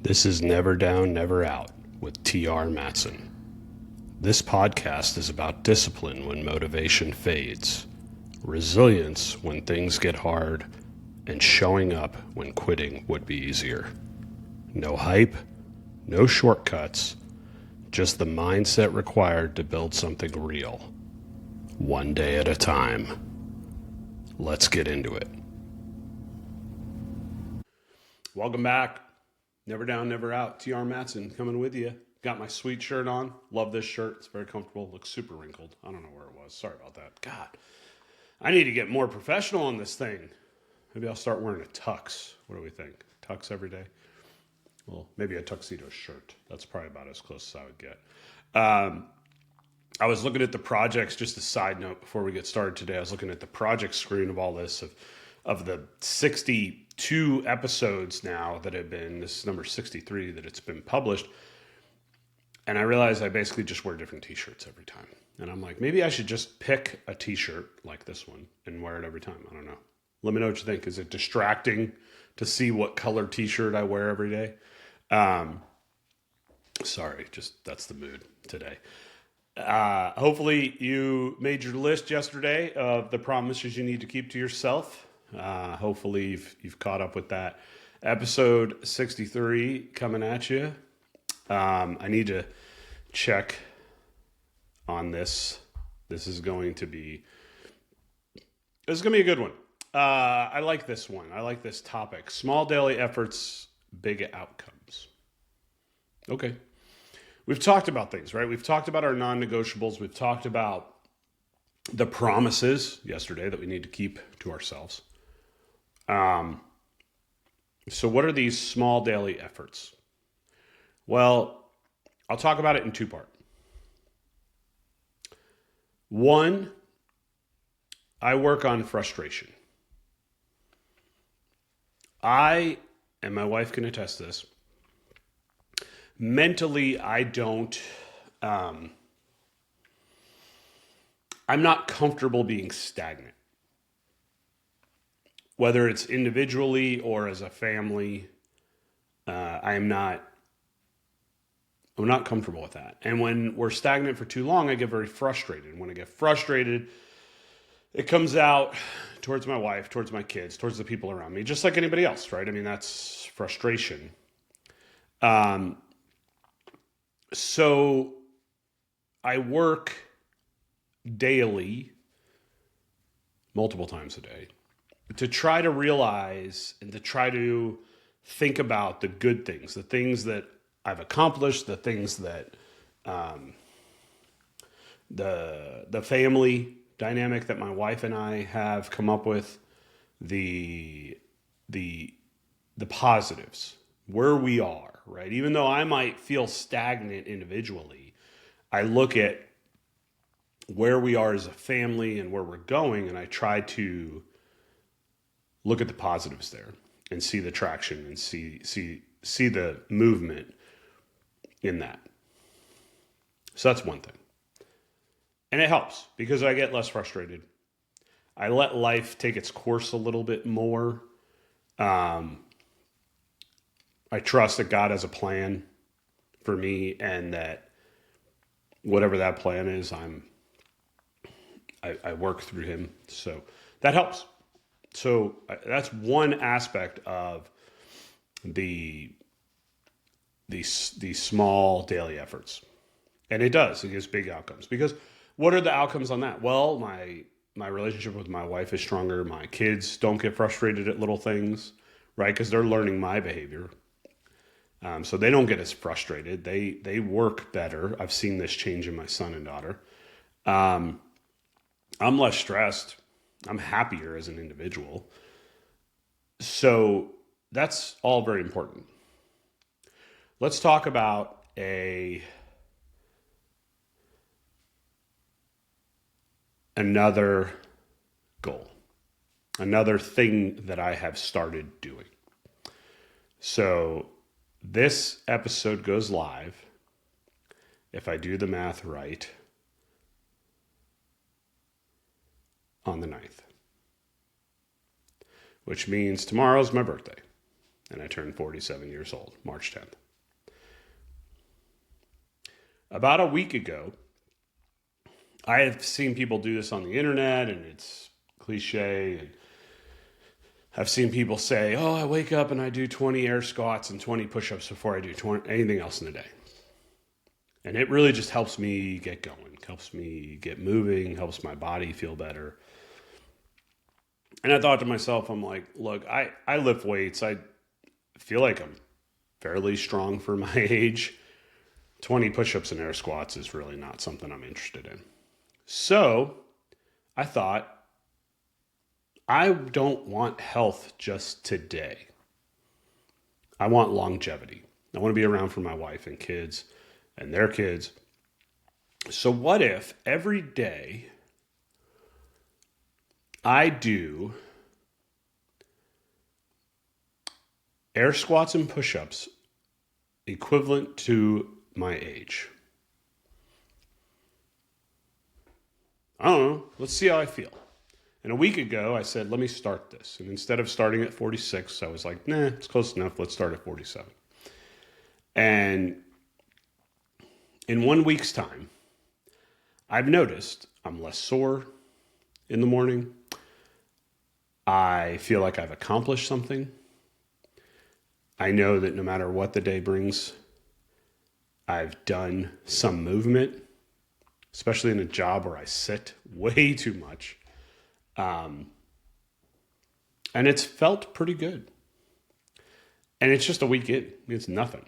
This is Never Down, Never Out with T.R. Matson. This podcast is about discipline when motivation fades, resilience when things get hard, and showing up when quitting would be easier. No hype, no shortcuts, just the mindset required to build something real. One day at a time. Let's get into it. Welcome back. Never Down, Never Out. T.R. Matson coming with you. Got my sweet shirt on. Love this shirt. It's very comfortable. Looks super wrinkled. I don't know where it was. Sorry about that. God, I need to get more professional on this thing. Maybe I'll start wearing a tux. What do we think? Tux every day? Well, maybe a tuxedo shirt. That's probably about as close as I would get. I was looking at the projects, just a side note before we get started today. I was looking at the project screen of all this, of the 62 episodes now that have been, this is number 63 that it's been published. And I realized I basically just wear different t-shirts every time. And I'm like, maybe I should just pick a t-shirt like this one and wear it every time. I don't know. Let me know what you think. Is it distracting to see what color t-shirt I wear every day? Sorry, just that's the mood today. Hopefully you made your list yesterday of the promises you need to keep to yourself. Hopefully you've caught up with that. Episode 63 coming at you. I need to check on this. This is going to be a good one. I like this one. I like this topic. Small daily efforts, big outcomes. Okay. We've talked about things, right? We've talked about our non-negotiables. We've talked about the promises yesterday that we need to keep to ourselves. So what are these small daily efforts? Well, I'll talk about it in two parts. One, I work on frustration. I, and my wife can attest to this, mentally I don't, I'm not comfortable being stagnant. Whether it's individually or as a family, I'm not comfortable with that. And when we're stagnant for too long, I get very frustrated. And when I get frustrated, it comes out towards my wife, towards my kids, towards the people around me, just like anybody else, right? I mean, that's frustration. So I work daily, multiple times a day, to try to realize and to try to think about the good things, the things that I've accomplished, the things that the family dynamic that my wife and I have come up with, the positives, where we are, right? Even though I might feel stagnant individually, I look at where we are as a family and where we're going, and I try to look at the positives there and see the traction and see the movement in that. So that's one thing. And it helps because I get less frustrated. I let life take its course a little bit more. I trust that God has a plan for me and that whatever that plan is, I work through him. So that helps. So that's one aspect of these small daily efforts. And it gives big outcomes. Because what are the outcomes on that? Well, my relationship with my wife is stronger. My kids don't get frustrated at little things, right? Because they're learning my behavior. So they don't get as frustrated. They work better. I've seen this change in my son and daughter. I'm less stressed. I'm happier as an individual. So that's all very important. Let's talk about another goal, another thing that I have started doing. So this episode goes live, if I do the math right, on the 9th, which means tomorrow's my birthday. and I turned 47 years old, March 10th. About a week ago, I have seen people do this on the internet, and it's cliche. And I've seen people say, oh, I wake up and I do 20 air squats and 20 push-ups before I do anything else in the day. And it really just helps me get going, helps me get moving, helps my body feel better. And I thought to myself, I'm like, look, I lift weights. I feel like I'm fairly strong for my age. 20 push-ups and air squats is really not something I'm interested in. So I thought, I don't want health just today. I want longevity. I want to be around for my wife and kids and their kids. So what if every day I do air squats and push-ups equivalent to my age? I don't know. Let's see how I feel. And a week ago, I said, let me start this. And instead of starting at 46, I was like, nah, it's close enough. Let's start at 47. And in 1 week's time, I've noticed I'm less sore in the morning. I feel like I've accomplished something. I know that no matter what the day brings, I've done some movement, especially in a job where I sit way too much. And it's felt pretty good. And it's just a week in. It's nothing.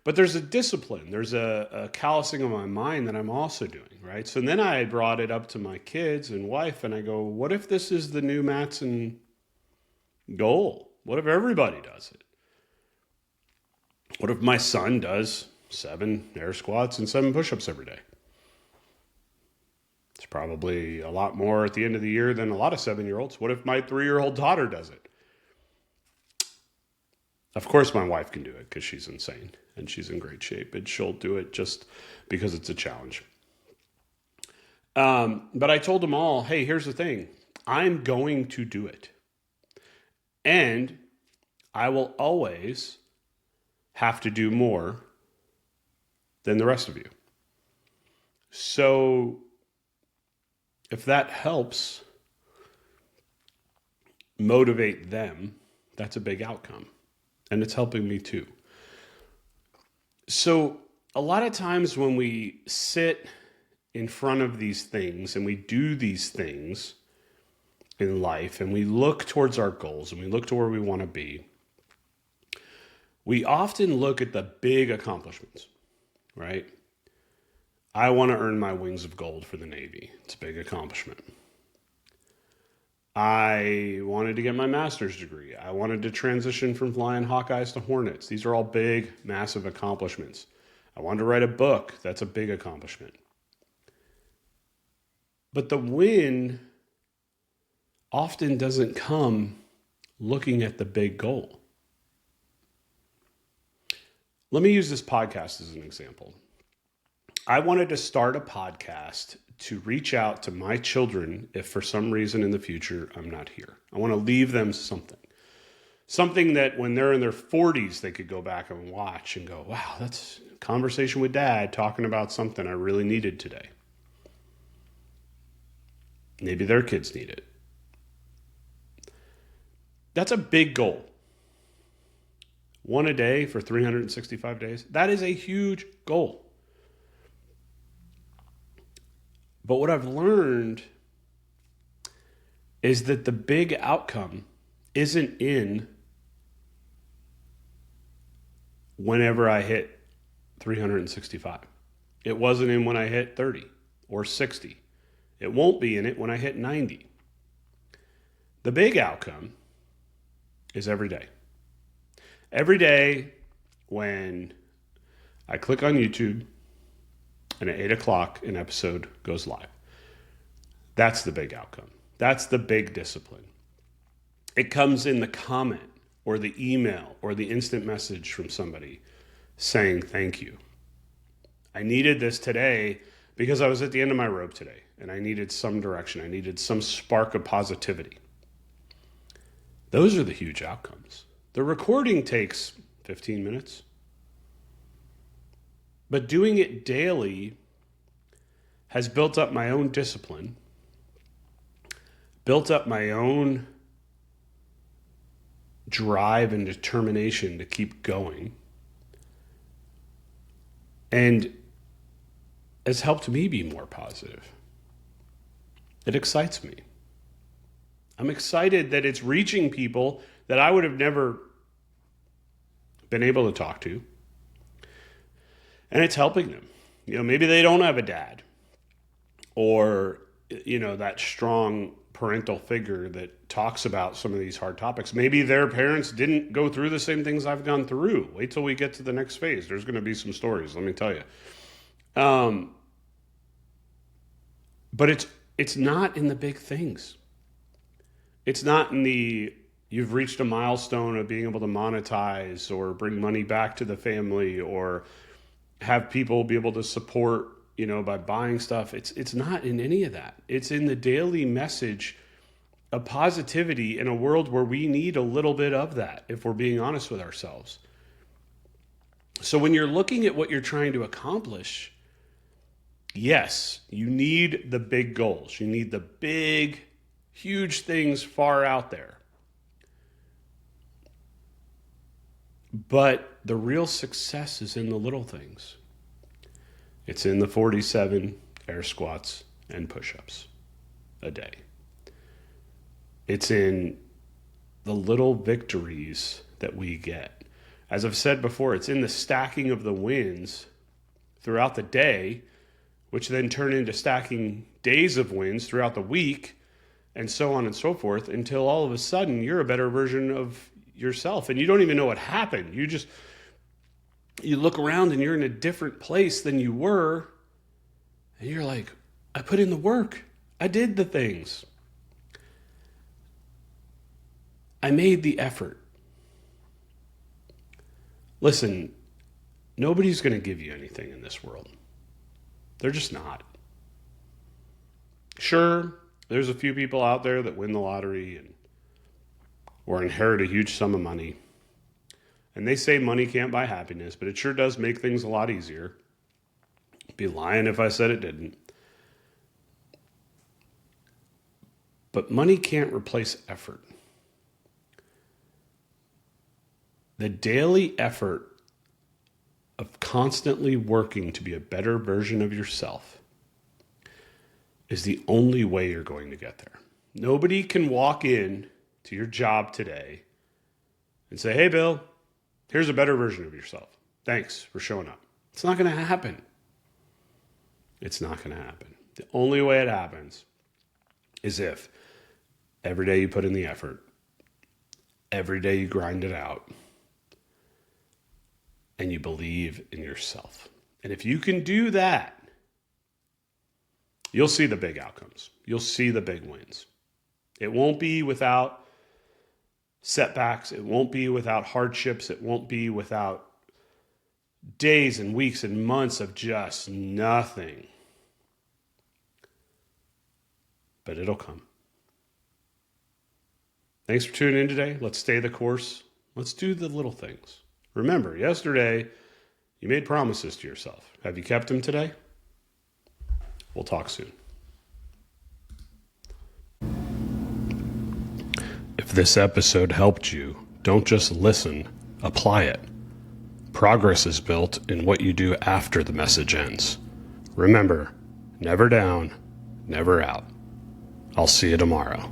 But there's a discipline. There's a callousing of my mind that I'm also doing, right? So then I brought it up to my kids and wife, and I go, what if this is the new Matson goal? What if everybody does it? What if my son does 7 air squats and 7 push-ups every day? It's probably a lot more at the end of the year than a lot of 7-year-olds. What if my 3-year-old daughter does it? Of course, my wife can do it because she's insane and she's in great shape, and she'll do it just because it's a challenge. But I told them all, hey, here's the thing. I'm going to do it. And I will always have to do more than the rest of you. So if that helps motivate them, that's a big outcome. And it's helping me too. So a lot of times when we sit in front of these things and we do these things in life and we look towards our goals and we look to where we want to be, we often look at the big accomplishments, right? I want to earn my wings of gold for the Navy. It's a big accomplishment. I wanted to get my master's degree. I wanted to transition from flying Hawkeyes to Hornets. These are all big, massive accomplishments. I wanted to write a book. That's a big accomplishment. But the win often doesn't come looking at the big goal. Let me use this podcast as an example. I wanted to start a podcast to reach out to my children if for some reason in the future I'm not here. I want to leave them something. Something that when they're in their 40s, they could go back and watch and go, wow, that's a conversation with Dad talking about something I really needed today. Maybe their kids need it. That's a big goal. 1 a day for 365 days. That is a huge goal. But what I've learned is that the big outcome isn't in whenever I hit 365. It wasn't in when I hit 30 or 60. It won't be in it when I hit 90. The big outcome is every day. Every day when I click on YouTube and at 8 o'clock an episode goes live. That's the big outcome. That's the big discipline. It comes in the comment or the email or the instant message from somebody saying thank you. I needed this today because I was at the end of my rope today and I needed some direction. I needed some spark of positivity. Those are the huge outcomes. The recording takes 15 minutes. But doing it daily has built up my own discipline, built up my own drive and determination to keep going, and has helped me be more positive. It excites me. I'm excited that it's reaching people that I would have never been able to talk to. And it's helping them. Maybe they don't have a dad or, that strong parental figure that talks about some of these hard topics. Maybe their parents didn't go through the same things I've gone through. Wait till we get to the next phase. There's going to be some stories, let me tell you. But it's not in the big things. It's not in the you've reached a milestone of being able to monetize or bring money back to the family or have people be able to support, by buying stuff. It's not in any of that. It's in the daily message of positivity in a world where we need a little bit of that, if we're being honest with ourselves. So when you're looking at what you're trying to accomplish, yes, you need the big goals. You need the big, huge things far out there. But the real success is in the little things. It's in the 47 air squats and push-ups a day. It's in the little victories that we get. As I've said before, it's in the stacking of the wins throughout the day, which then turn into stacking days of wins throughout the week, and so on and so forth, until all of a sudden you're a better version of yourself. And you don't even know what happened. You look around and you're in a different place than you were. And you're like, I put in the work. I did the things. I made the effort. Listen, nobody's going to give you anything in this world. They're just not. Sure, there's a few people out there that win the lottery or inherit a huge sum of money. And they say money can't buy happiness, but it sure does make things a lot easier. I'd be lying if I said it didn't. But money can't replace effort. The daily effort of constantly working to be a better version of yourself is the only way you're going to get there. Nobody can walk in to your job today and say, hey, Bill, here's a better version of yourself. Thanks for showing up. It's not going to happen. It's not going to happen. The only way it happens is if every day you put in the effort, every day you grind it out, and you believe in yourself. And if you can do that, you'll see the big outcomes. You'll see the big wins. It won't be without setbacks. It won't be without hardships. It won't be without days and weeks and months of just nothing. But it'll come. Thanks for tuning in today. Let's stay the course. Let's do the little things. Remember, yesterday you made promises to yourself. Have you kept them today? We'll talk soon. If this episode helped you, don't just listen, apply it. Progress is built in what you do after the message ends. Remember, never down, never out. I'll see you tomorrow.